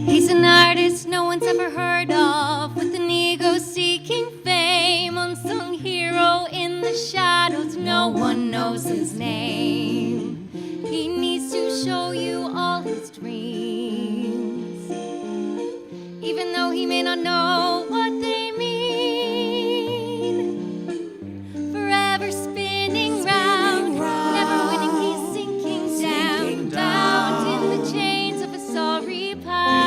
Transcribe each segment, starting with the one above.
He's an artist no one's ever heard of, with an ego-seeking fame, unsung hero in the shadows, no one knows his name. He needs to show you all his dreams, even though he may not know what they mean. Forever spinning round, never winning, he's sinking down, bound in the chains of a sorry past,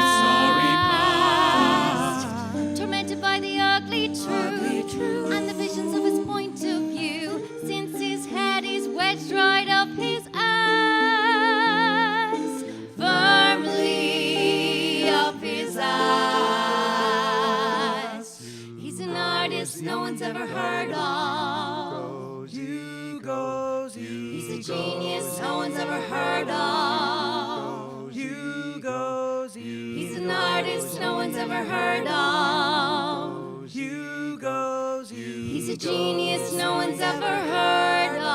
tormented by the ugly truth and the visions of his point of view, since his head is wedged right up his ass, firmly up his ass. He's an artist no one's ever heard of. Hugo's, He's a genius no one's ever heard of. Hugo's, He's an artist no one's ever heard of. Hugo's, He's a genius no one's ever heard of.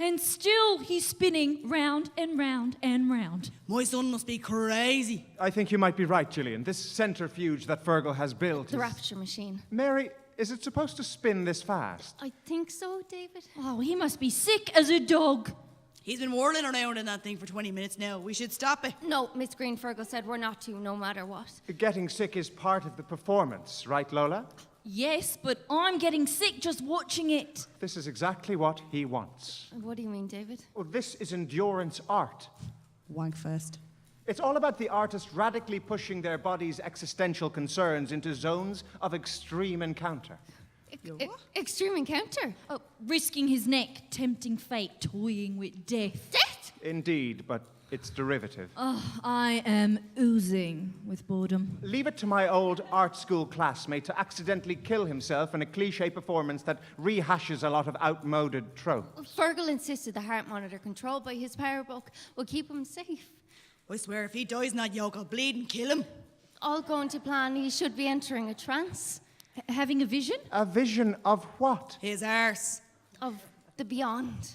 And still he's spinning round and round and round. My son must be crazy. I think you might be right, Gillian. This centrifuge that Fergal has built The is... Rapture machine. Mary, is it supposed to spin this fast? I think so, David. Oh, he must be sick as a dog. He's been whirling around in that thing for 20 minutes now. We should stop it. No, Miss Greene, Fergal said we're not to, no matter what. Getting sick is part of the performance, right, Lola? Yes, but I'm getting sick just watching it. This is exactly what he wants. What do you mean, David? Well, this is endurance art. Wank first. It's all about the artist radically pushing their body's existential concerns into zones of extreme encounter. Extreme encounter. Oh, risking his neck, tempting fate, toying with death. Death? Indeed, but it's derivative. Oh, I am oozing with boredom. Leave it to my old art school classmate to accidentally kill himself in a cliché performance that rehashes a lot of outmoded tropes. Fergal insisted the heart monitor controlled by his power book will keep him safe. I swear, if he dies in that yoke, I'll bleed and kill him. All going to plan, he should be entering a trance Having a vision? A vision of what? His arse. of the beyond.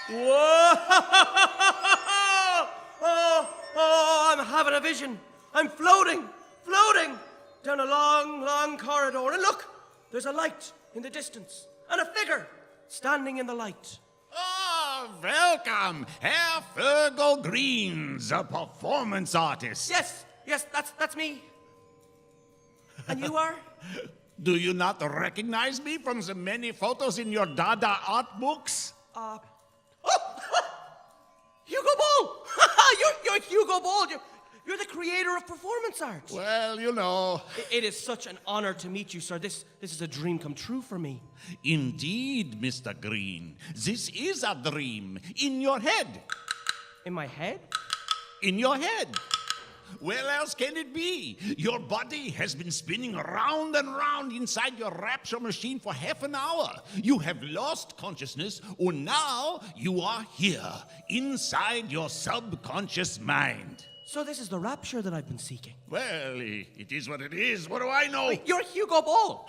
Whoa! Oh, I'm having a vision. I'm floating down a long, long corridor. And look, there's a light in the distance and a figure standing in the light. Oh, welcome, Herr Fergal Greene, the performance artist. Yes, that's me. And you are? Do you not recognize me from the many photos in your Dada art books? Oh, Hugo Ball! you're Hugo Ball. You're the creator of performance art. Well, you know. It is such an honor to meet you, sir. This is a dream come true for me. Indeed, Mr. Greene. This is a dream in your head. In my head? In your head. Where else can it be? Your body has been spinning round and round inside your rapture machine for half an hour. You have lost consciousness, and now you are here, inside your subconscious mind. So this is the rapture that I've been seeking. Well, it is what it is. What do I know? You're Hugo Ball.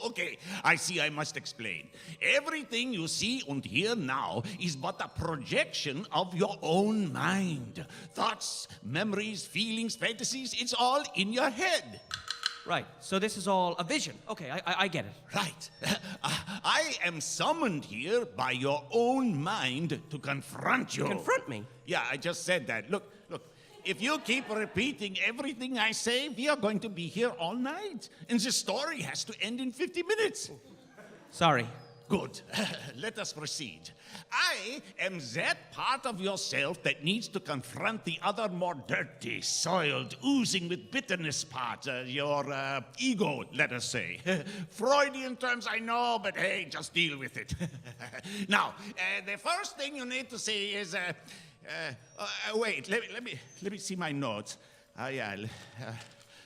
Okay, I see I must explain. Everything you see and hear now is but a projection of your own mind. Thoughts, memories, feelings, fantasies, it's all in your head. Right, so this is all a vision. Okay, I get it. Right. I am summoned here by your own mind to confront you. Confront me? Yeah, I just said that. Look. If you keep repeating everything I say, we are going to be here all night. And the story has to end in 50 minutes. Sorry. Good. Let us proceed. I am that part of yourself that needs to confront the other more dirty, soiled, oozing with bitterness part, your ego, let us say. Freudian terms, I know, but hey, just deal with it. Now, the first thing you need to say is... wait, let me see my notes.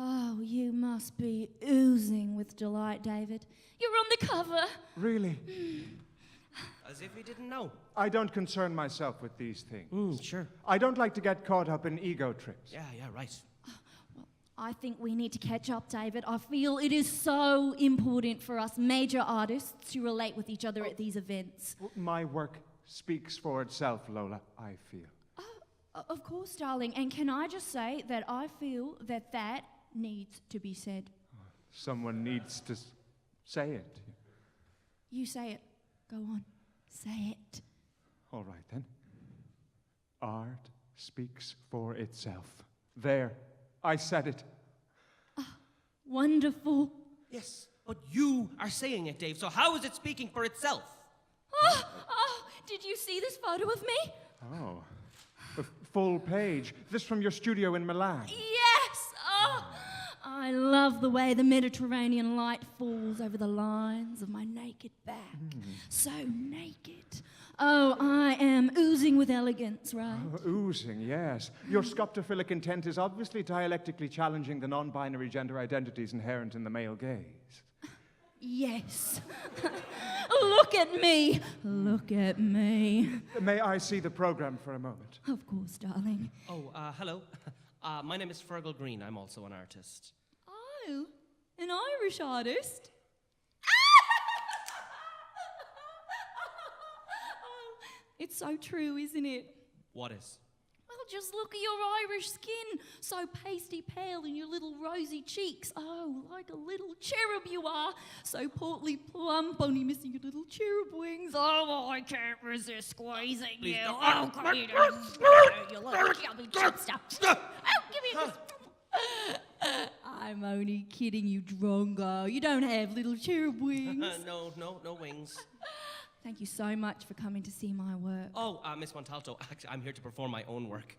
Oh, you must be oozing with delight, David. You're on the cover. Really? As if he didn't know. I don't concern myself with these things. Sure. I don't like to get caught up in ego trips. Yeah, right. I think we need to catch up, David. I feel it is so important for us major artists to relate with each other at these events. My work speaks for itself, Lola, I feel. Of course, darling. And can I just say that I feel that that needs to be said. Someone needs to say it. You say it. Go on. Say it. All right, then. Art speaks for itself. There. I said it. Wonderful. Yes, but you are saying it, Dave, so how is it speaking for itself? Did you see this photo of me? Oh. A full page. This from your studio in Milan. Yes! I love the way the Mediterranean light falls over the lines of my naked back. So naked. Oh, I am oozing with elegance, right? Oozing, yes. Your sculptophilic intent is obviously dialectically challenging the non-binary gender identities inherent in the male gaze. Yes. Look at me. Look at me. May I see the program for a moment? Of course, darling. Oh, hello. My name is Fergal Greene. I'm also an artist. Oh, an Irish artist? It's so true, isn't it? What is? Well, just look at your Irish skin. So pasty pale and your little rosy cheeks. Oh, like a little cherub you are. So portly plump, only missing your little cherub wings. Oh, I can't resist squeezing you. Oh, come here. You little chubby chipster. Oh, give me this. I'm only kidding you, Drongo. You don't have little cherub wings. No wings. Thank you so much for coming to see my work. Oh, Miss Montalto, actually, I'm here to perform my own work.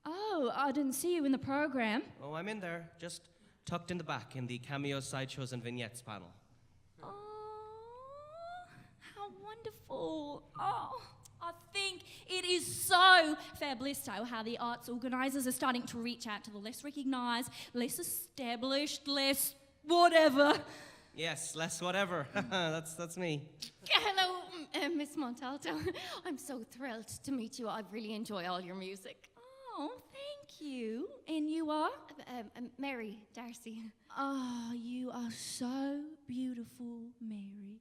Oh, I didn't see you in the program. Oh, I'm in there, just tucked in the back in the cameos, sideshows, and vignettes panel. Oh, how wonderful. Oh, I think it is so fabulisto how the arts organisers are starting to reach out to the less recognised, less established, less whatever. Yes, less whatever. That's me. Hello, Miss Montalto. I'm so thrilled to meet you. I really enjoy all your music. Oh, thank you. And you are? Mary Darcy. Oh, you are so beautiful, Mary.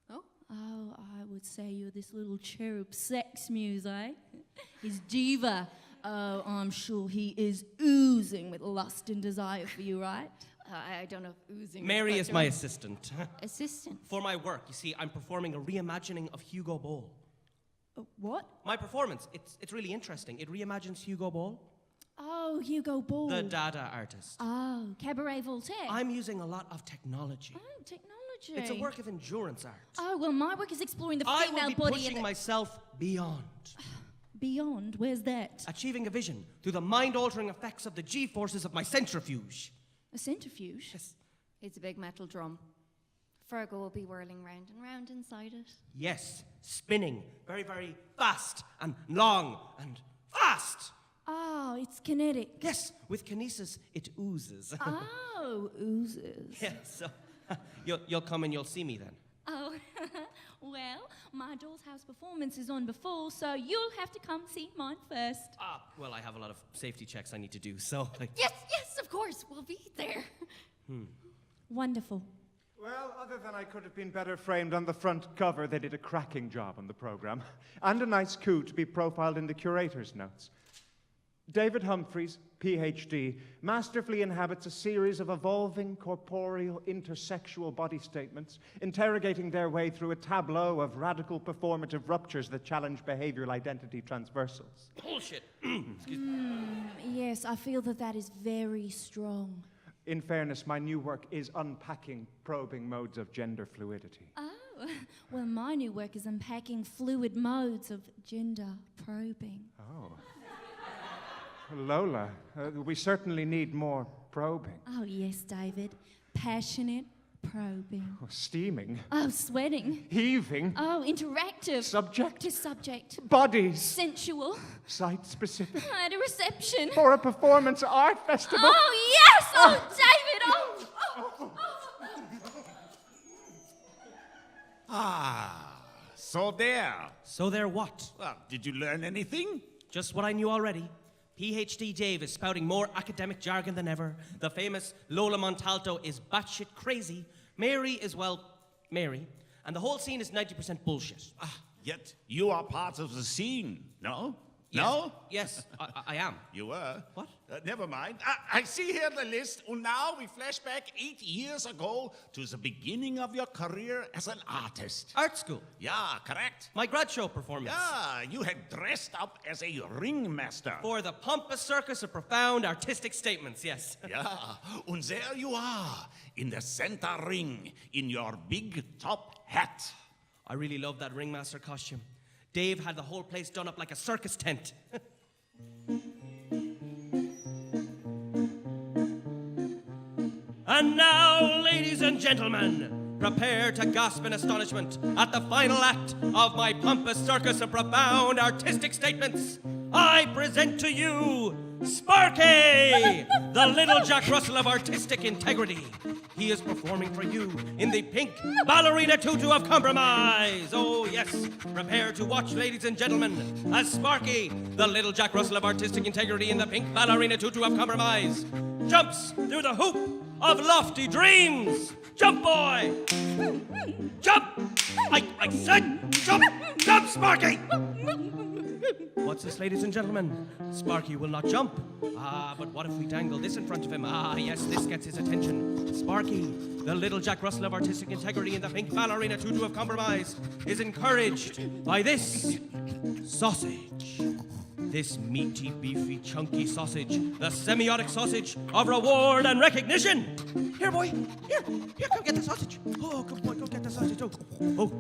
Oh? Oh, I would say you're this little cherub sex muse, eh? His diva. Oh, I'm sure he is oozing with lust and desire for you, right? I don't know if oozing... Mary is my assistant. Assistant? For my work, you see, I'm performing a reimagining of Hugo Ball. What? My performance, it's really interesting. It reimagines Hugo Ball, Oh, Hugo Ball. the Dada artist. Oh, Cabaret Voltaire. I'm using a lot of technology. Oh, technology. It's a work of endurance art. Oh, well, my work is exploring the I female will be body pushing and the... myself beyond. Beyond? Where's that? Achieving a vision through the mind-altering effects of the G-forces of my centrifuge. A centrifuge? Yes. It's a big metal drum. Fergal will be whirling round and round inside it. Yes, spinning very, very fast and long and fast. Oh, it's kinetic. Yes, with kinesis, it oozes. Oh, oozes. Yeah, so you'll come and you'll see me then. Oh, well, my Doll's House performance is on before, so you'll have to come see mine first. Well, I have a lot of safety checks I need to do, so... Yes, of course. We'll be there. Wonderful. Well, other than I could have been better framed on the front cover, they did a cracking job on the program. And a nice coup to be profiled in the curator's notes. David Humphreys, Ph.D., masterfully inhabits a series of evolving corporeal intersexual body statements, interrogating their way through a tableau of radical performative ruptures that challenge behavioral identity transversals. Bullshit. Excuse me. Yes, I feel that is very strong. In fairness, my new work is unpacking probing modes of gender fluidity. Oh, well, my new work is unpacking fluid modes of gender probing. Oh. Lola, we certainly need more probing. Oh, yes, David. Passionate, Probing. Oh, steaming. Oh, sweating. Heaving. Oh, interactive. Subject. To subject. Bodies. Sensual. Site-specific. At a reception. For a performance art festival. Oh, yes! Oh, David! Oh! So there. So there what? Well, did you learn anything? Just what I knew already. PhD Dave is spouting more academic jargon than ever. The famous Lola Montalto is batshit crazy. Mary is, well, Mary. And the whole scene is 90% bullshit. Yet you are part of the scene, no? No? Yes, I am. You were. What? Never mind. I see here the list, and now we flash back 8 years ago to the beginning of your career as an artist. Art school. Yeah, correct. My grad show performance. Yeah, you had dressed up as a ringmaster. For the pompous circus of profound artistic statements, yes. Yeah, and there you are, in the center ring, in your big top hat. I really love that ringmaster costume. Dave had the whole place done up like a circus tent. And now, ladies and gentlemen, prepare to gasp in astonishment at the final act of my pompous circus of profound artistic statements. I present to you Sparky, the little Jack Russell of artistic integrity. He is performing for you in the pink ballerina tutu of compromise. Oh, yes. Prepare to watch, ladies and gentlemen, as Sparky, the little Jack Russell of artistic integrity in the pink ballerina tutu of compromise, jumps through the hoop of lofty dreams. Jump, boy! Jump! I said jump! Jump, Sparky! What's this, ladies and gentlemen? Sparky will not jump. But what if we dangle this in front of him? Yes, this gets his attention. Sparky, the little Jack Russell of artistic integrity in the pink ballerina tutu of compromise, is encouraged by this sausage. This meaty, beefy, chunky sausage, the semiotic sausage of reward and recognition. Here, boy, here, come get the sausage. Oh, good boy, go get the sausage. Oh,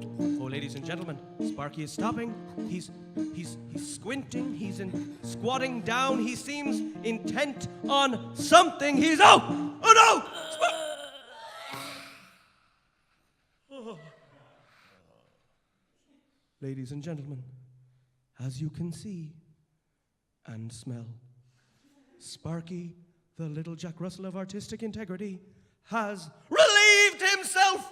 ladies and gentlemen, Sparky is stopping. He's squinting. He's squatting down. He seems intent on something. Oh no! Ladies and gentlemen, as you can see and smell, Sparky, the little Jack Russell of artistic integrity, has relieved himself.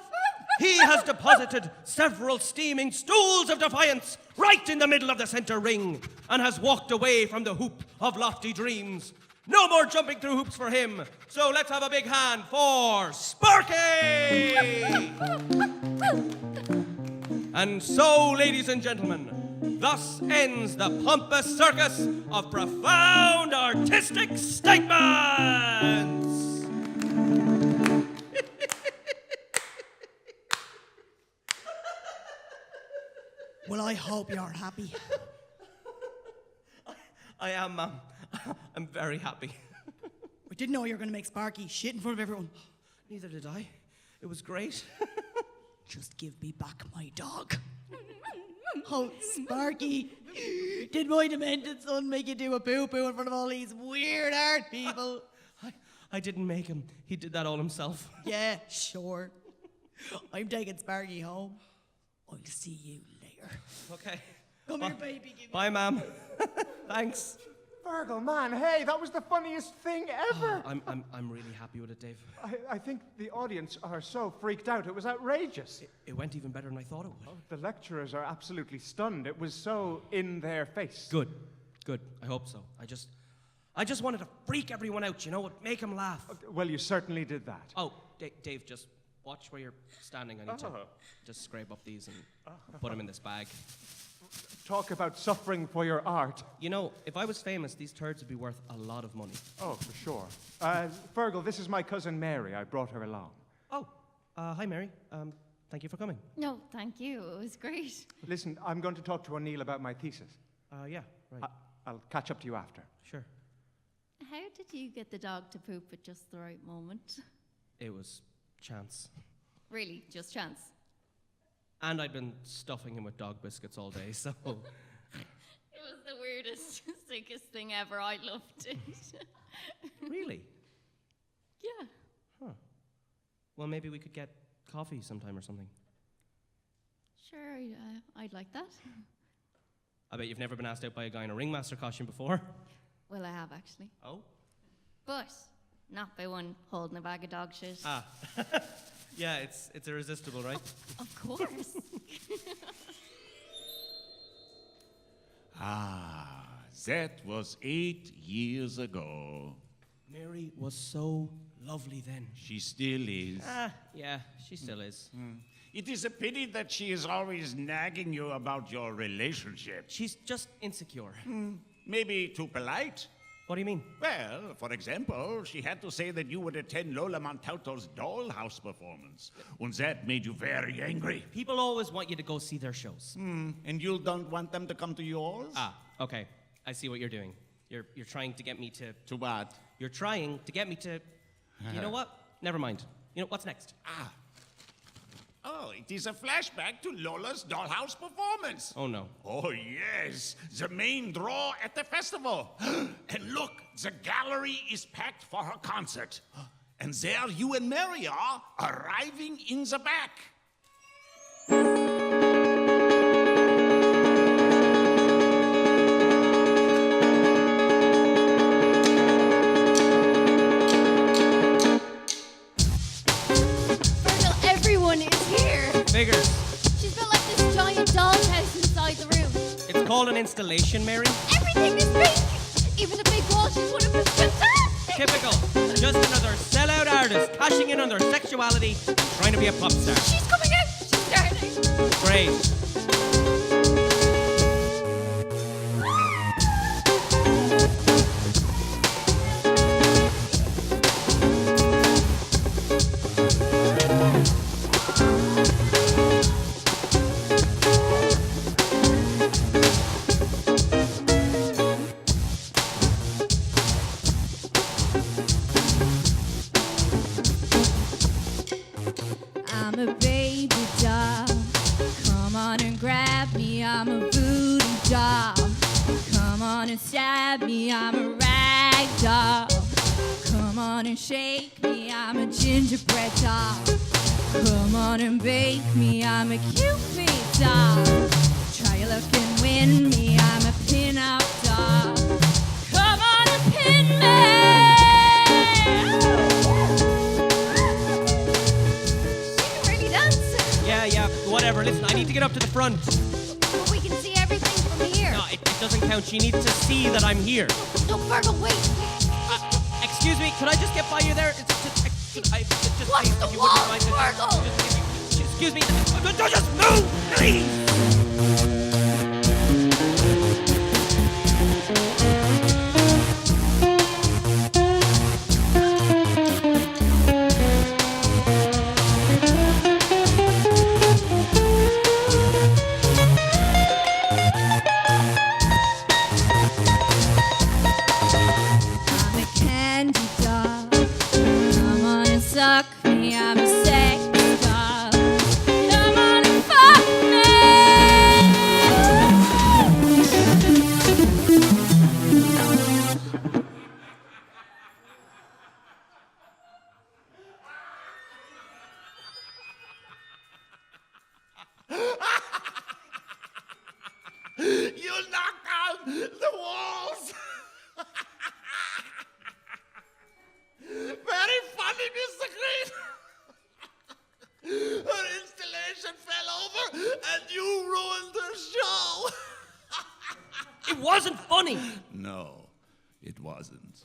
He has deposited several steaming stools of defiance right in the middle of the center ring and has walked away from the hoop of lofty dreams. No more jumping through hoops for him. So let's have a big hand for Sparky! And so, ladies and gentlemen, thus ends the pompous circus of profound artistic statements. Well, I hope you're happy. I am, Mum. I'm very happy. I didn't know you were going to make Sparky shit in front of everyone. Neither did I. It was great. Just give me back my dog. Oh, Sparky, did my demented son make you do a poo-poo in front of all these weird art people? I didn't make him. He did that all himself. Yeah, sure. I'm taking Sparky home. I'll see you later. Okay. Come here, baby. Give me Bye, Ma'am. Thanks. Fergal, man, hey, that was the funniest thing ever. I'm really happy with it, Dave. I think the audience are so freaked out. It was outrageous. It went even better than I thought it would. The lecturers are absolutely stunned. It was so in their face. Good. I hope so. I just wanted to freak everyone out, you know, make them laugh. Well, you certainly did that. Oh, Dave, just watch where you're standing. I need to just scrape up these and put them in this bag. Talk about suffering for your art. You know, if I was famous, these turds would be worth a lot of money. Oh, for sure. Fergal, this is my cousin Mary. I brought her along. Oh, hi, Mary. Thank you for coming. No, thank you. It was great. Listen, I'm going to talk to O'Neill about my thesis. Yeah, right. I'll catch up to you after. Sure. How did you get the dog to poop at just the right moment? It was chance. Really, just chance. And I'd been stuffing him with dog biscuits all day, so... It was the weirdest, sickest thing ever. I loved it. Really? Yeah. Well, maybe we could get coffee sometime or something. Sure, I'd like that. I bet you've never been asked out by a guy in a ringmaster costume before. Well, I have, actually. Oh? But not by one holding a bag of dog shit. Ah. Yeah, it's irresistible, right? Of course. That was 8 years ago. Mary was so lovely then. She still is. Yeah, she still is. It is a pity that she is always nagging you about your relationship. She's just insecure. Maybe too polite. What do you mean? Well, for example, she had to say that you would attend Lola Montalto's dollhouse performance. And that made you very angry. People always want you to go see their shows. And you don't want them to come to yours? Okay. I see what you're doing. You're trying to get me to... To what? You're trying to get me to... You know what? Never mind. You know, what's next? Oh, it is a flashback to Lola's dollhouse performance. Oh, no. Oh, yes. The main draw at the festival. And look, the gallery is packed for her concert. And there you and Mary are, arriving in the back. Figures. She's built like this giant doll's house inside the room. It's called an installation, Mary. Everything is pink. Even the big wall she's put up is fantastic. Typical. Just another sellout artist cashing in on their sexuality and trying to be a pop star. She's coming out. She's starting. Great. Stab me, I'm a rag doll. Come on and shake me, I'm a gingerbread doll. Come on and bake me, I'm a Cupid doll. Try your luck and win me, I'm a pin-up doll. Come on and pin me. She can really dance. Yeah, whatever. Listen, I need to get up to the front. But we can see everything from here. No, it doesn't count. She needs to see that I'm here. No, Fergal, wait. Excuse me, could I just get by you there? Watch the wall, Fergal. Excuse me. Just move, please. Suck me, I'm a sex doll. Come on and fuck me. You knocked down the walls. Very funny, Mr. Greene. Her installation fell over and you ruined her show. It wasn't funny. No, it wasn't.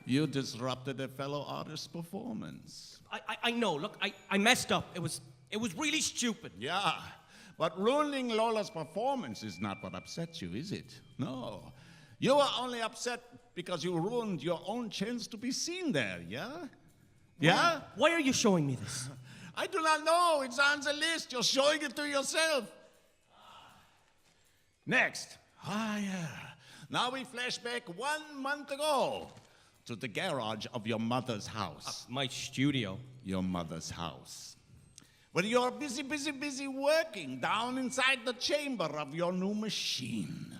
You disrupted a fellow artist's performance. I know. Look, I messed up. It was really stupid. Yeah, but ruining Lola's performance is not what upsets you, is it? No. You are only upset because you ruined your own chance to be seen there, yeah? Yeah? Why are you showing me this? I do not know. It's on the list. You're showing it to yourself. Next. Yeah. Now we flash back 1 month ago to the garage of your mother's house. My studio. Your mother's house. Where you're busy working down inside the chamber of your new machine.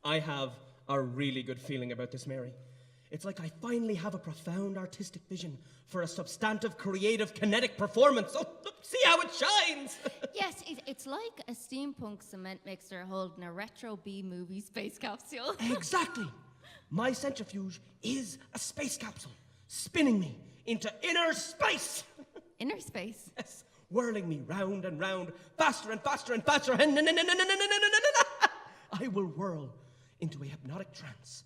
I have a really good feeling about this, Mary. It's like I finally have a profound artistic vision for a substantive, creative, kinetic performance. Oh, look, see how it shines! Yes, it's like a steampunk cement mixer holding a retro B-movie space capsule. Exactly! My centrifuge is a space capsule, spinning me into inner space! Inner space. Yes, whirling me round and round, faster and faster and faster. I will whirl into a hypnotic trance,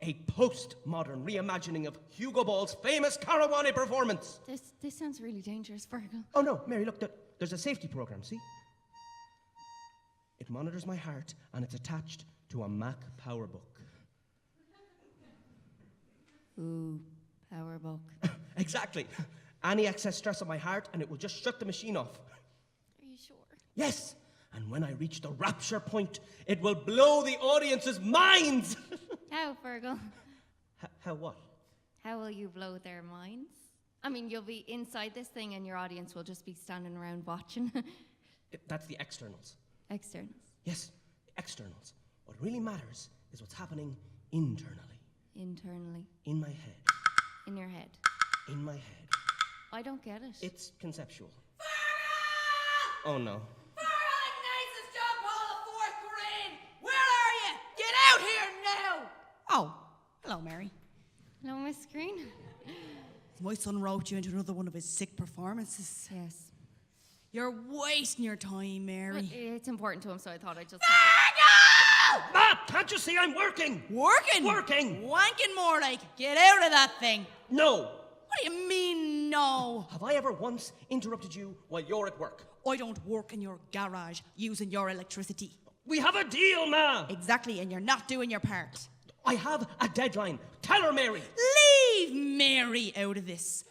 a post-modern reimagining of Hugo Ball's famous Caravane performance. This sounds really dangerous, Fergal. Oh no, Mary, look, there's a safety program, see? It monitors my heart and it's attached to a Mac PowerBook. Ooh, PowerBook. Exactly. Any excess stress on my heart and it will just shut the machine off. Are you sure? Yes, and when I reach the rapture point, it will blow the audience's minds. How, Fergal? How what? How will you blow their minds? I mean, you'll be inside this thing and your audience will just be standing around watching. That's the externals. Externals. Yes, externals. What really matters is what's happening internally. Internally. In my head. In your head. In my head. I don't get it. It's conceptual. Fergal! Oh no. Fergal Ignatius John Paul IV Greene! Where are you? Get out here now! Oh, hello, Mary. No, Miss Greene? My son wrote you into another one of his sick performances. Yes. You're wasting your time, Mary. But it's important to him, so I thought I'd just... Fergal! Ma, can't you see I'm working? Working? Working. Wanking more like. Get out of that thing. No. What do you mean, no? Have I ever once interrupted you while you're at work? I don't work in your garage using your electricity. We have a deal, Ma. Exactly, and you're not doing your part. I have a deadline. Tell her, Mary. Leave Mary out of this.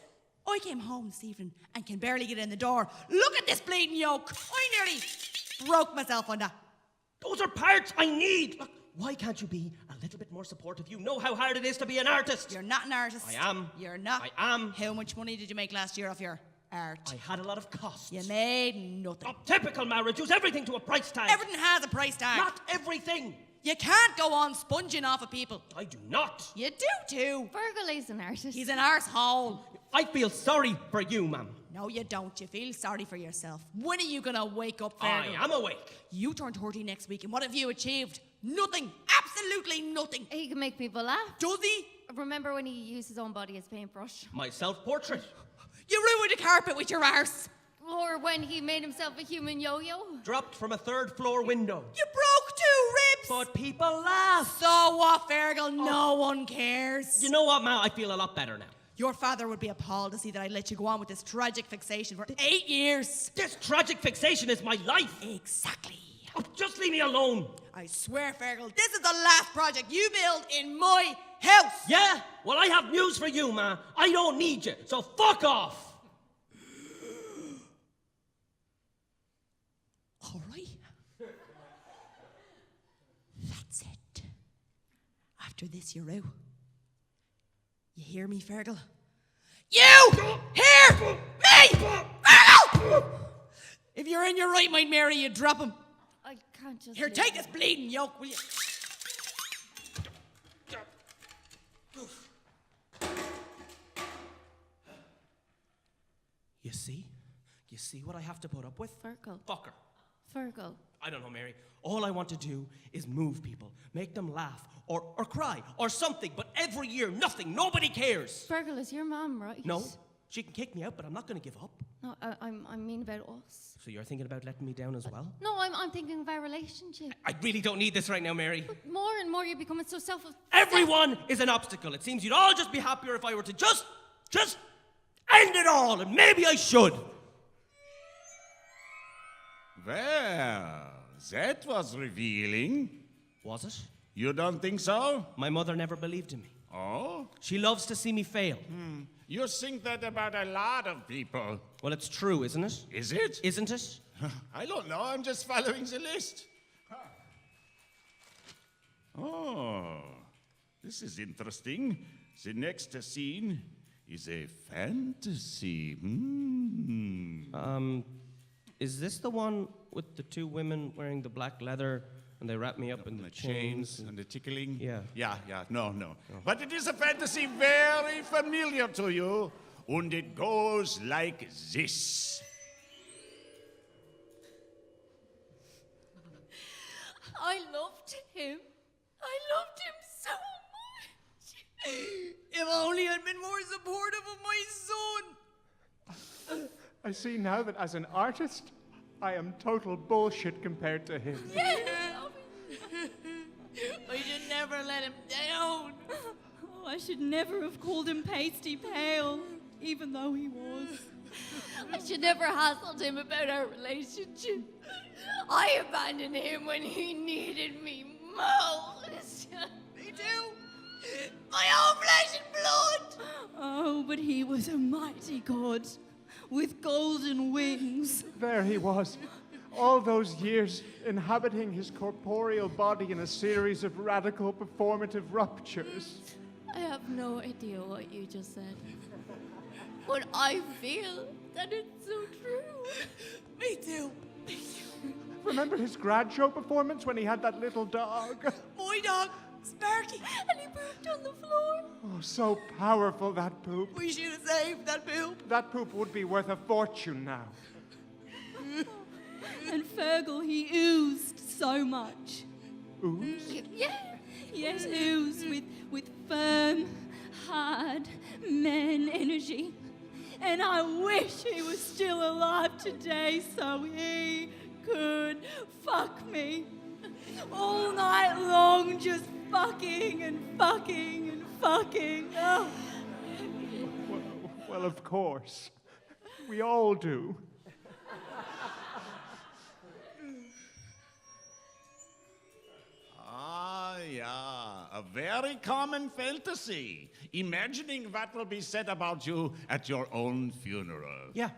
I came home this evening and can barely get in the door. Look at this bleeding yoke. I nearly broke myself on that. Those are parts I need. Look, why can't you be a little bit more supportive? You know how hard it is to be an artist. You're not an artist. I am. You're not. I am. How much money did you make last year off your art? I had a lot of costs. You made nothing. Oh, typical Ma, reduce everything to a price tag. Everything has a price tag. Not everything. You can't go on sponging off of people. I do not. You do too. Fergal is an artist. He's an arsehole. I feel sorry for you, ma'am. No, you don't. You feel sorry for yourself. When are you gonna wake up, I Fergal? am awake. You turn 30 next week, and what have you achieved? Nothing. Absolutely nothing. He can make people laugh. Does he? Remember when he used his own body as paintbrush? My self-portrait. You ruined the carpet with your arse. Or when he made himself a human yo-yo? Dropped from a third-floor window. You broke 2 ribs. But people laugh. So what, Fergal? No one cares. You know what, Ma? I feel a lot better now. Your father would be appalled to see that I let you go on with this tragic fixation for 8 years. This tragic fixation is my life. Exactly. Oh, just leave me alone. I swear, Fergal, this is the last project you build in my house. Yeah? Well, I have news for you, Ma. I don't need you, so fuck off. All right. That's it. After this, you're out. You hear me, Fergal? You hear me, Fergal! If you're in your right mind, Mary, you drop him. I can't just... Here, leave take him. this bleeding yoke, will you? You see? You see what I have to put up with? Fergal. Fuck her. Fergal. I don't know, Mary. All I want to do is move people, make them laugh, or cry, or something. But every year, nothing. Nobody cares. Fergal is your mom, right? No, she can kick me out, but I'm not going to give up. No, I mean about us. So you're thinking about letting me down as well? No, I'm thinking of our relationship. I really don't need this right now, Mary. But more and more you're becoming so self... Everyone is an obstacle. It seems you'd all just be happier if I were to just end it all, and maybe I should. Well, that was revealing. Was it? You don't think so? My mother never believed in me. Oh? She loves to see me fail. You think that about a lot of people. Well, it's true, isn't it? Is it? Isn't it? I don't know. I'm just following the list. Oh, this is interesting. The next scene is a fantasy. Is this the one with the 2 women wearing the black leather And they wrap me up in the chains. And the tickling. Yeah. Yeah. No. But it is a fantasy very familiar to you, and it goes like this. I loved him. I loved him so much. If only I'd been more supportive of my son. I see now that as an artist, I am total bullshit compared to him. I should never let him down. Oh, I should never have called him pasty pale, even though he was. I should never hassled him about our relationship. I abandoned him when he needed me most. Me too. My own flesh and blood. Oh, but he was a mighty god with golden wings. There he was, all those years inhabiting his corporeal body in a series of radical performative ruptures. I have no idea what you just said. But I feel that it's so true. Me too. Remember his grad show performance when he had that little dog? My dog, Sparky. And he pooped on the floor. Oh, so powerful, that poop. We should have saved that poop. That poop would be worth a fortune now. And Fergal, he oozed so much. Ooze? Yeah. Yes, oozed with firm, hard man energy. And I wish he was still alive today so he could fuck me. All night long, just fucking and fucking and fucking. Oh. Well, of course. We all do. A very common fantasy. Imagining what will be said about you at your own funeral. Yeah.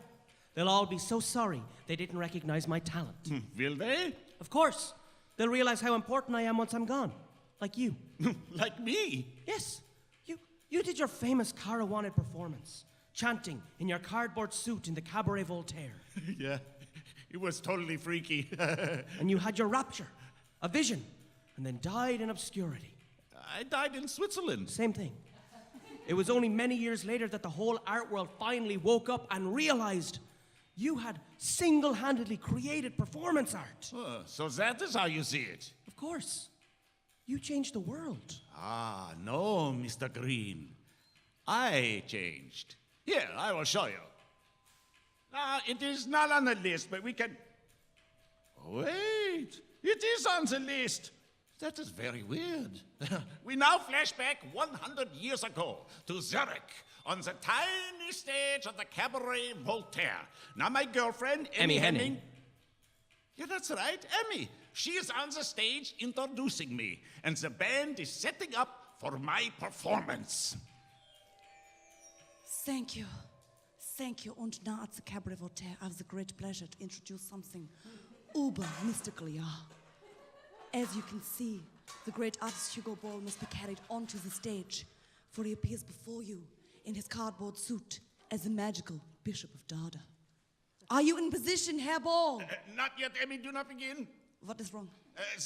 They'll all be so sorry they didn't recognize my talent. Will they? Of course. They'll realize how important I am once I'm gone. Like you. Like me? Yes. You did your famous Caravane performance, chanting in your cardboard suit in the Cabaret Voltaire. Yeah. It was totally freaky. And you had your rapture, a vision, and then died in obscurity. I died in Switzerland. Same thing. It was only many years later that the whole art world finally woke up and realized you had single-handedly created performance art. So that is how you see it. Of course. You changed the world. Ah, no, Mr. Greene. I changed. Here, I will show you. It is not on the list, but we can... Wait, it is on the list. That is very weird. We now flash back 100 years ago to Zurich on the tiny stage of the Cabaret Voltaire. Now my girlfriend, Emmy Henning. Yeah, that's right, Emmy. She is on the stage introducing me, and the band is setting up for my performance. Thank you. Thank you. And now at the Cabaret Voltaire, I have the great pleasure to introduce something uber mystical, yeah. As you can see, the great artist Hugo Ball must be carried onto the stage, for he appears before you in his cardboard suit as the magical Bishop of Dada. Are you in position, Herr Ball? Not yet, Emmy, do not begin. What is wrong?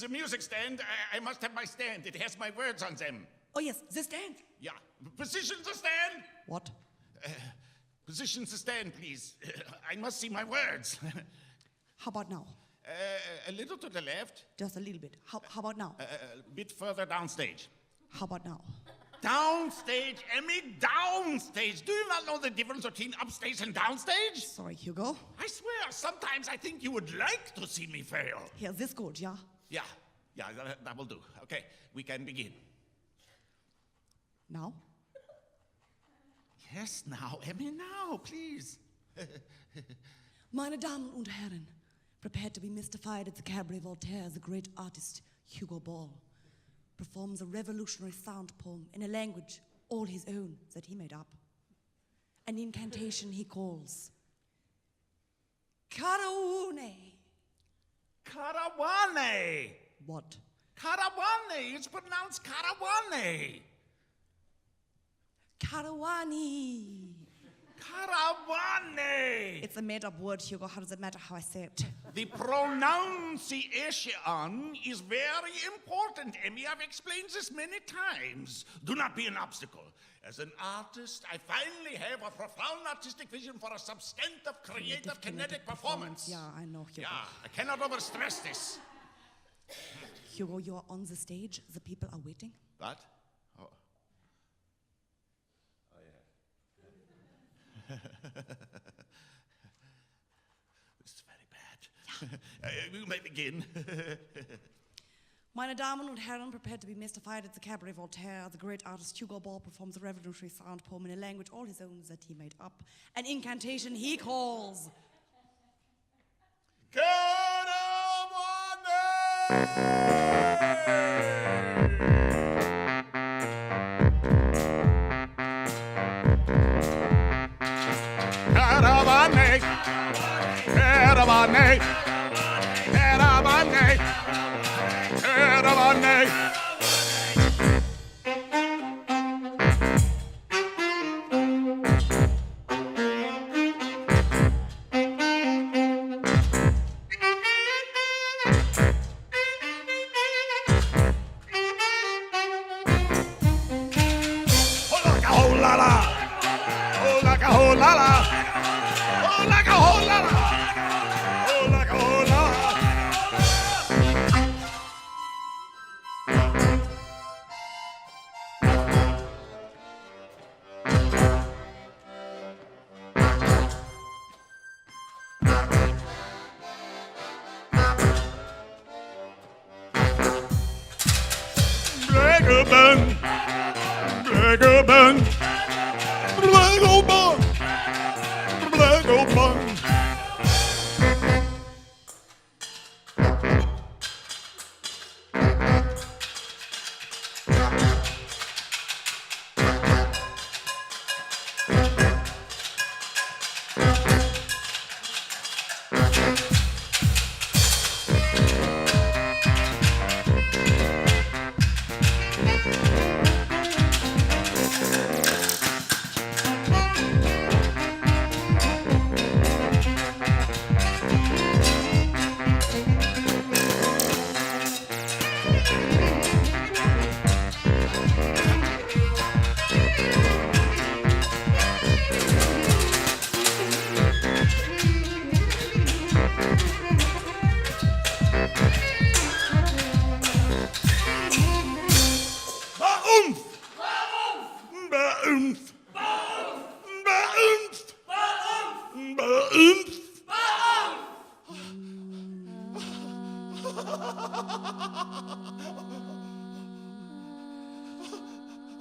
The music stand, I must have my stand. It has my words on them. Oh yes, the stand. Yeah, position the stand. What? Position the stand, please. I must see my words. How about now? A little to the left. Just a little bit. How about now? A bit further downstage. How about now? Downstage, Emmy, downstage. Do you not know the difference between upstage and downstage? Sorry, Hugo. I swear, sometimes I think you would like to see me fail. Here, this good, yeah? Yeah, that will do. Okay, we can begin. Now? Yes, now, Emmy, now, please. Meine Damen und Herren, prepared to be mystified at the Cabaret Voltaire as the great artist Hugo Ball performs a revolutionary sound poem in a language all his own that he made up. An incantation he calls Caravane. Caravane! What? Caravane! It's pronounced Caravane! Caravani. Caravane! It's a made-up word, Hugo. How does it matter how I say it? The pronunciation is very important, Emmy. I've explained this many times. Do not be an obstacle. As an artist, I finally have a profound artistic vision for a substantive, creative, kinetic performance. Yeah, I know, Hugo. Yeah, I cannot overstress this. Hugo, you're on the stage. The people are waiting. What? Oh. Oh, yeah. This is very bad. We may begin. Meine Damen und Herren, prepared to be mystified at the Cabaret Voltaire, the great artist Hugo Ball performs a revolutionary sound poem in a language all his own that he made up. An incantation he calls... Caravane! Caravane! Caravane! Caravane!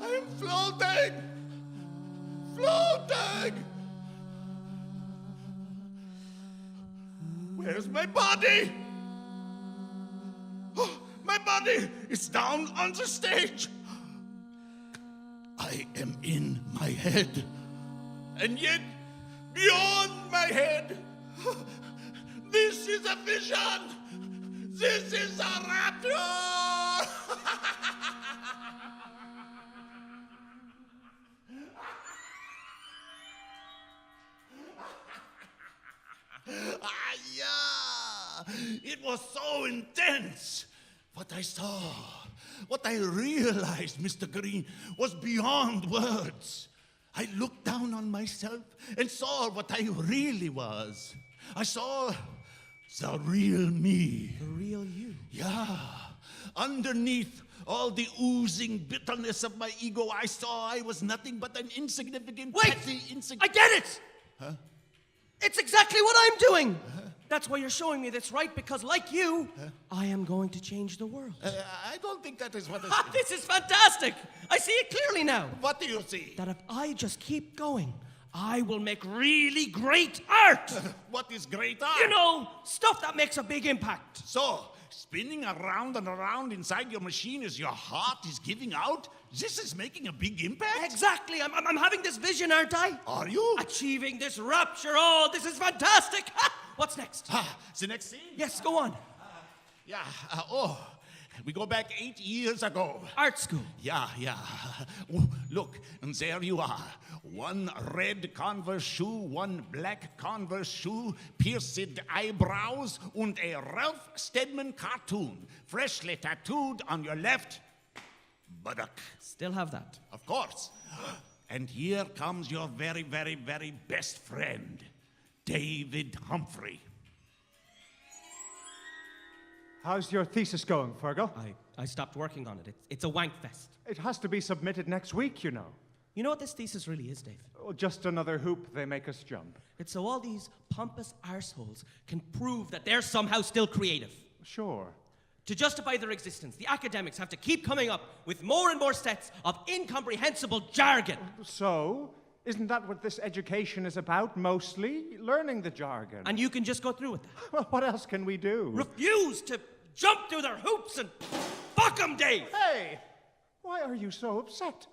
I'm floating! Floating! Where's my body? Oh, my body is down on the stage. I am in my head. And yet, beyond my head, this is a vision. This is a rapture. Yeah. It was so intense. What I saw, what I realized, Mr. Greene, was beyond words. I looked down on myself and saw what I really was. I saw the real me. The real you. Yeah. Underneath all the oozing bitterness of my ego, I saw I was nothing but an insignificant, petty, I get it! Huh? It's exactly what I'm doing! That's why you're showing me this, right? Because like you, I am going to change the world. I don't think that is what is... This is fantastic! I see it clearly now. What do you see? That if I just keep going, I will make really great art! What is great art? You know, stuff that makes a big impact. So, spinning around and around inside your machine as your heart is giving out, this is making a big impact? Exactly. I'm having this vision, aren't I? Are you? Achieving this rapture. Oh, this is fantastic. What's next? The next scene? Yes, go on. We go back 8 years ago. Art school. Yeah. Oh, look, and there you are. One red Converse shoe, one black Converse shoe, pierced eyebrows, and a Ralph Steadman cartoon, freshly tattooed on your left buttock. Still have that. Of course. And here comes your very, very, very best friend, David Humphrey. How's your thesis going, Fergal? I stopped working on it. It's a wank fest. It has to be submitted next week, you know. You know what this thesis really is, Dave? Oh, just another hoop they make us jump. It's so all these pompous arseholes can prove that they're somehow still creative. Sure. To justify their existence, the academics have to keep coming up with more and more sets of incomprehensible jargon. So, isn't that what this education is about, mostly? Learning the jargon. And you can just go through with that. Well, what else can we do? Refuse to jump through their hoops and fuck 'em, Dave! Hey! Why are you so upset?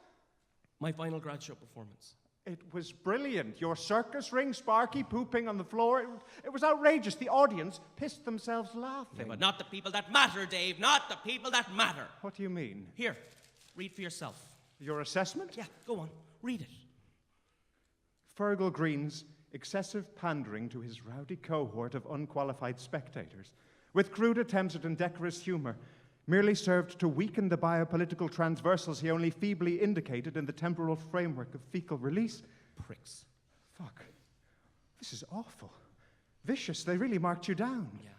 My final grad show performance. It was brilliant. Your circus ring, Sparky pooping on the floor. It was outrageous. The audience pissed themselves laughing. Yeah, but not the people that matter, Dave. Not the people that matter. What do you mean? Here, read for yourself. Your assessment? Yeah, go on. Read it. Fergal Greene's excessive pandering to his rowdy cohort of unqualified spectators, with crude attempts at indecorous humor, merely served to weaken the biopolitical transversals he only feebly indicated in the temporal framework of fecal release. Pricks. Fuck. This is awful. Vicious. They really marked you down. Yeah,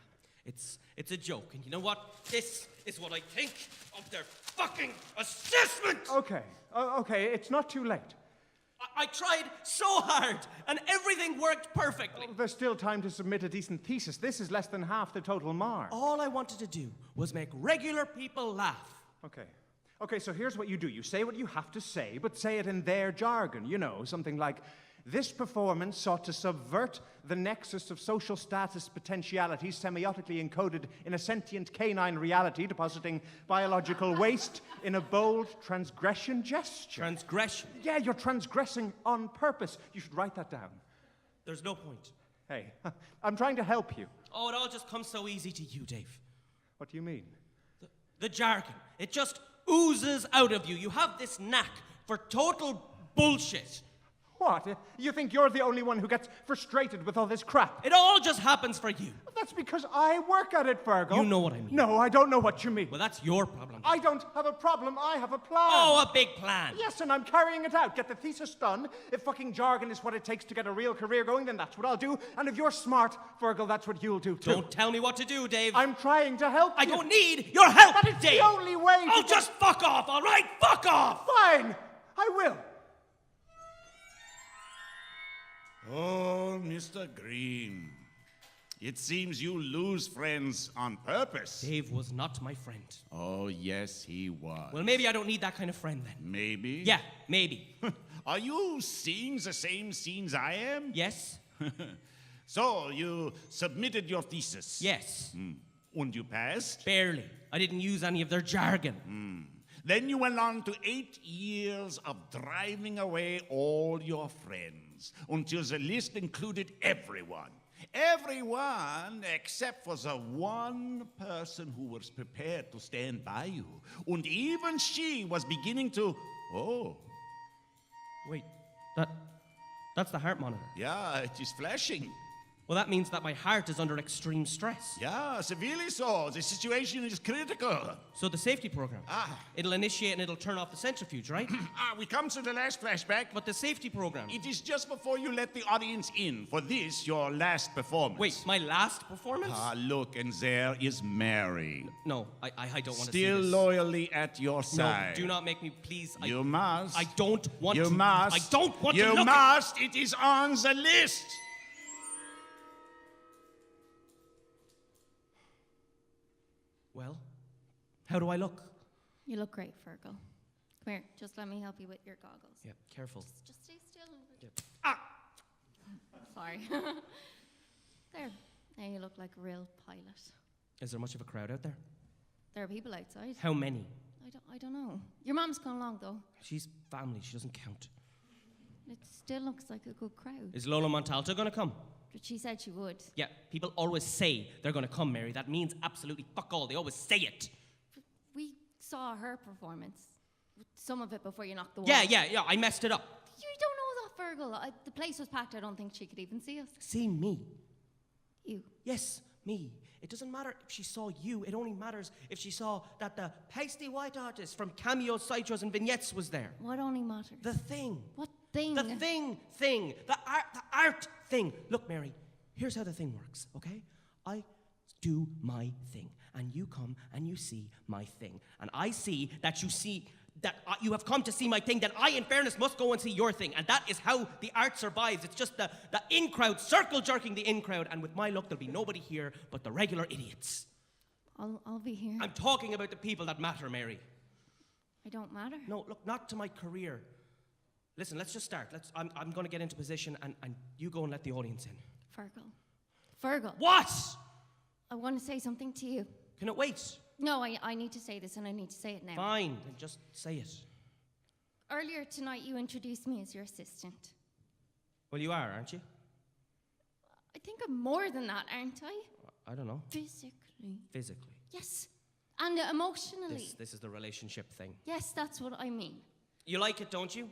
it's a joke. And you know what? This is what I think of their fucking assessment! Okay, it's not too late. I tried so hard, and everything worked perfectly. There's still time to submit a decent thesis. This is less than half the total mark. All I wanted to do was make regular people laugh. Okay, so here's what you do. You say what you have to say, but say it in their jargon. You know, something like, this performance sought to subvert the nexus of social status potentialities semiotically encoded in a sentient canine reality, depositing biological waste in a bold transgression gesture. Transgression? Yeah, you're transgressing on purpose. You should write that down. There's no point. Hey, I'm trying to help you. Oh, it all just comes so easy to you, Dave. What do you mean? The jargon. It just oozes out of you. You have this knack for total bullshit. What? You think you're the only one who gets frustrated with all this crap? It all just happens for you. That's because I work at it, Fergal. You know what I mean. No, I don't know what you mean. Well, that's your problem. I don't have a problem. I have a plan. Oh, a big plan. Yes, and I'm carrying it out. Get the thesis done. If fucking jargon is what it takes to get a real career going, then that's what I'll do. And if you're smart, Fergal, that's what you'll do too. Don't tell me what to do, Dave. I'm trying to help you. I don't need your help, But it's Dave. the only way to Oh, just fuck off, all right? Fuck off! Fine. I will. Oh, Mr. Greene. It seems you lose friends on purpose. Dave was not my friend. Oh, yes, he was. Well, maybe I don't need that kind of friend then. Maybe? Yeah, maybe. Are you seeing the same scenes I am? Yes? So, you submitted your thesis? Yes. And you passed? Barely. I didn't use any of their jargon. Then you went on to 8 years of driving away all your friends until the list included everyone. Everyone except for the one person who was prepared to stand by you. And even she was beginning to... Oh. Wait, that's the heart monitor. Yeah, it is flashing. Well, that means that my heart is under extreme stress. Yeah, severely so. The situation is critical. So the safety program. Ah. It'll initiate and it'll turn off the centrifuge, right? We come to the last flashback. But the safety program. It is just before you let the audience in for this, your last performance. Wait, my last performance? Look, and there is Mary. No, I don't want to see Still this. loyally at your side. No, do not make me, please. You must. I don't want to. You must. I don't want to You look must. It is on the list. Well, how do I look? You look great, Fergal. Come here, just let me help you with your goggles. Yeah, careful. Just stay still. Yeah. Ah! Sorry. There. Now you look like a real pilot. Is there much of a crowd out there? There are people outside. How many? I don't know. Your mom's gone along, though. She's family. She doesn't count. It still looks like a good crowd. Is Lola Montalto going to come? But she said she would. Yeah, people always say they're going to come, Mary. That means absolutely fuck all. They always say it. saw her performance. Some of it before you knocked the wall. Yeah, I messed it up. You don't know that, Fergal. The place was packed. I don't think she could even see us. See me. You. Yes, me. It doesn't matter if she saw you. It only matters if she saw that the pasty white artist from cameos, sideshows, and vignettes was there. What only matters? The thing. What thing? The thing. The art thing. Look, Mary, here's how the thing works, okay? I do my thing, and you come and you see my thing. And I see that you see that you have come to see my thing, then I, in fairness, must go and see your thing. And that is how the art survives. It's just the in-crowd, circle-jerking the in-crowd, and with my luck, there'll be nobody here but the regular idiots. I'll be here. I'm talking about the people that matter, Mary. I don't matter. No, look, not to my career. Listen, let's just start. I'm going to get into position, and you go and let the audience in. Fergal. What? I want to say something to you. Can it wait? No, I need to say this, and I need to say it now. Fine, then just say it. Earlier tonight, you introduced me as your assistant. Well, you are, aren't you? I think I'm more than that, aren't I? I don't know. Physically. Physically. Yes. And emotionally. This is the relationship thing. Yes, that's what I mean. You like it, don't you?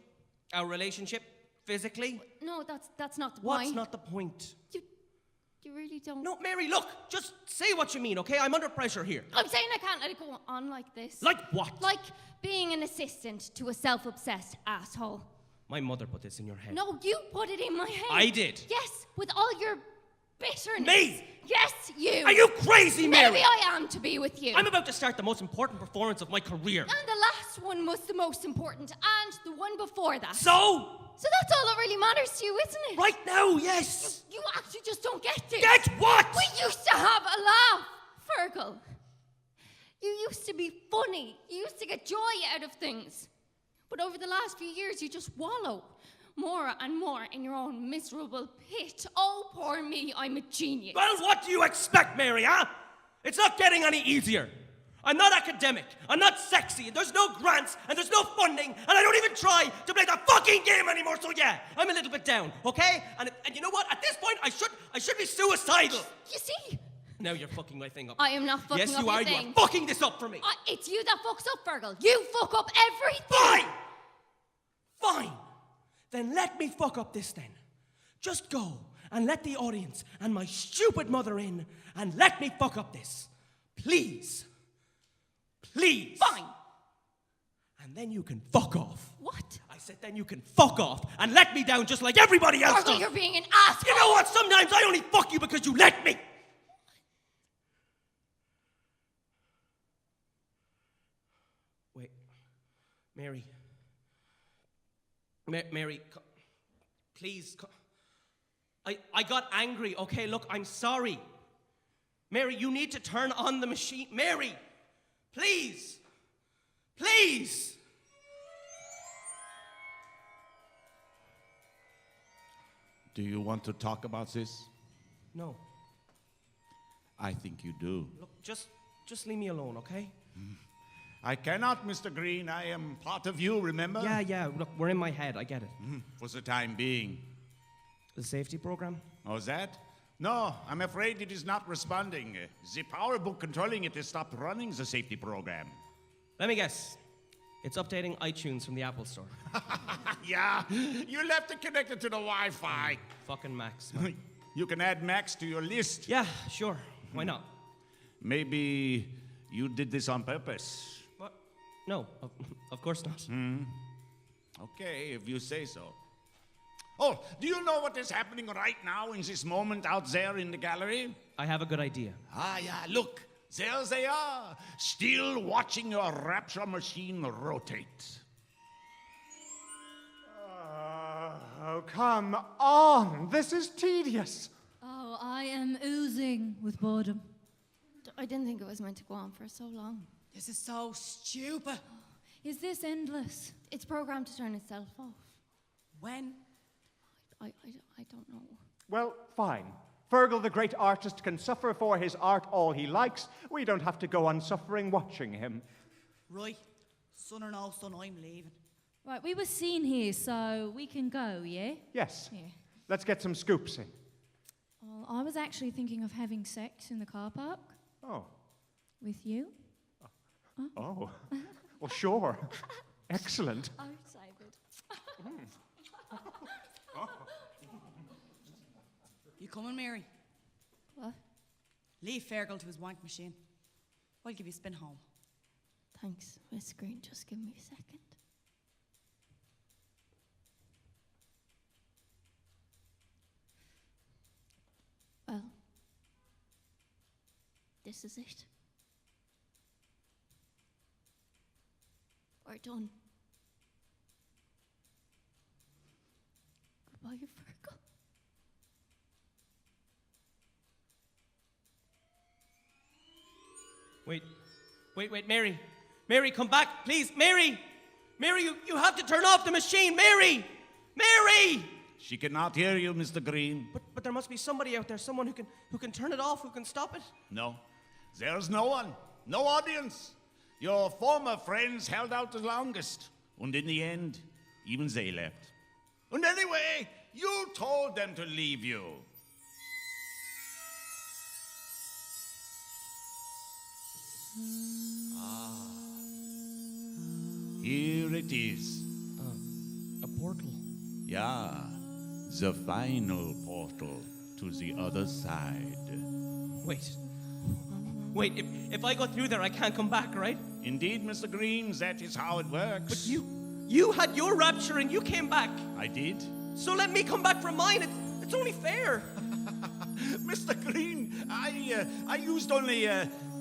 Our relationship? Physically? No, that's not the What's point. not the point? You really don't. No, Mary, look, just say what you mean, okay? I'm under pressure here. I'm saying I can't let it go on like this. Like what? Like being an assistant to a self-obsessed asshole. My mother put this in your head. No, you put it in my head. I did. Yes, with all your bitterness. Me? Yes, you. Are you crazy, Mary? Maybe I am to be with you. I'm about to start the most important performance of my career. And the last one was the most important, and the one before that. So that's all that really matters to you, isn't it? right now, yes. You actually just don't get this. Get what? We used to have a laugh, Fergal. You used to be funny. You used to get joy out of things. But over the last few years, you just wallow more and more in your own miserable pit. Oh, poor me, I'm a genius. Well, what do you expect, Mary, huh? It's not getting any easier. I'm not academic, I'm not sexy, and there's no grants, and there's no funding, and I don't even try to play the fucking game anymore, so yeah, I'm a little bit down, okay? And you know what? At this point, I should be suicidal. You see? Now you're fucking my thing up. I am not fucking yes, up you your are. thing. You are fucking this up for me. It's you that fucks up, Fergal. You fuck up everything. Fine. Then let me fuck up this then. Just go and let the audience and my stupid mother in and let me fuck up this. Please. Please. Fine. And then you can fuck off. What? I said then you can fuck off and let me down just like everybody else Fergal, does. you're being an asshole. You know what? Sometimes I only fuck you because you let me. Wait. Mary. Mary, please. I got angry. Okay, look, I'm sorry. Mary, you need to turn on the machine. Mary, please. Please. Do you want to talk about this? No. I think you do. Look, just leave me alone, okay? I cannot, Mr. Greene. I am part of you, remember? Yeah. Look, we're in my head. I get it. For the time being. The safety program? Oh, is that? No, I'm afraid it is not responding. The power book controlling it has stopped running the safety program. Let me guess. It's updating iTunes from the Apple Store. Yeah, you left it connected to the Wi-Fi. Fucking Max. Man. You can add Max to your list. Yeah, sure. Why not? Maybe you did this on purpose. What? No, of course not. Okay, if you say so. Oh, do you know what is happening right now in this moment out there in the gallery? I have a good idea. Ah, yeah, look. There they are, still watching your rapture machine rotate. Oh, come on. This is tedious. Oh, I am oozing with boredom. I didn't think it was meant to go on for so long. This is so stupid. Is this endless? It's programmed to turn itself off. When? I don't know. Well, fine. Fergal, the great artist, can suffer for his art all he likes. We don't have to go on suffering watching him. Right. Son or no son, I'm leaving. Right, we were seen here, so we can go, yeah? Yes. Yeah. Let's get some scoops in. Well, I was actually thinking of having sex in the car park Oh. with you. Oh, well, sure. Excellent. Outside it. You coming, Mary? What? Leave Fergal to his wank machine. I'll give you a spin home. Thanks, Miss Greene. Just give me a second. Well, this is it. We're done. Goodbye, Fergal. Wait, Mary. Mary, come back, please. Mary! Mary, you have to turn off the machine. Mary! Mary! She cannot hear you, Mr. Greene. But there must be somebody out there, someone who can turn it off, who can stop it. No, there's no one. No audience. Your former friends held out the longest. And in the end, even they left. And anyway, you told them to leave you. Here it is. A portal. Yeah, the final portal to the other side. Wait, if I go through there, I can't come back, right? Indeed, Mr. Greene, that is how it works. But you had your rapture and you came back. I did? So let me come back from mine. It's only fair. Mr. Greene, I used only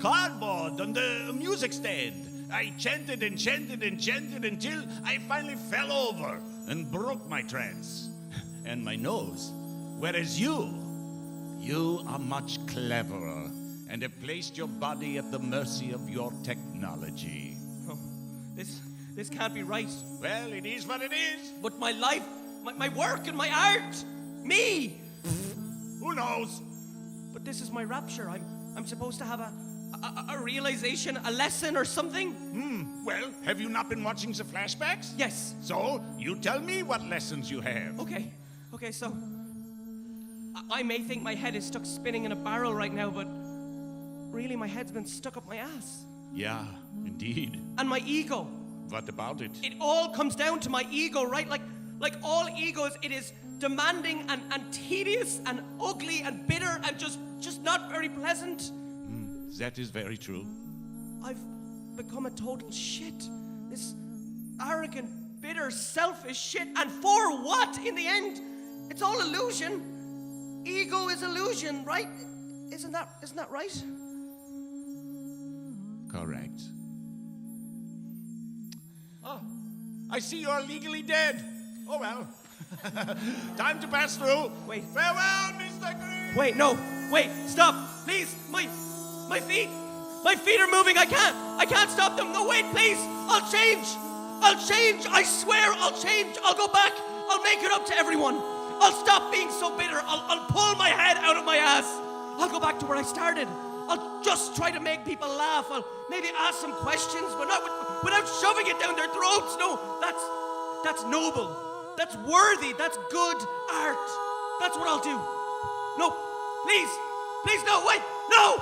cardboard and a music stand. I chanted and chanted and chanted until I finally fell over and broke my trance and my nose. Whereas you are much cleverer and have placed your body at the mercy of your technology. Oh, this can't be right. Well, it is what it is. But my life, my work and my art, me. Who knows? But this is my rapture. I'm supposed to have a realization, a lesson or something? Well, have you not been watching the flashbacks? Yes. So, you tell me what lessons you have. Okay, so I may think my head is stuck spinning in a barrel right now, but really my head's been stuck up my ass. Yeah, indeed. And my ego. What about it? It all comes down to my ego, right? Like all egos, it is demanding and tedious and ugly and bitter and just not very pleasant. That is very true. I've become a total shit. This arrogant, bitter, selfish shit. And for what in the end? It's all illusion. Ego is illusion, right? Isn't that right? Correct. Oh, I see you're legally dead. Oh well. Time to pass through. Wait. Farewell, Mr. Greene. Wait, no. Wait, stop. Please. My feet are moving. I can't stop them. No, wait, please. I'll change. I swear I'll change. I'll go back. I'll make it up to everyone. I'll stop being so bitter. I'll pull my head out of my ass. I'll go back to where I started. I'll just try to make people laugh. I'll maybe ask some questions, but not without shoving it down their throats. No, that's noble. That's worthy. That's good art. That's what I'll do. No, please, no, wait, no.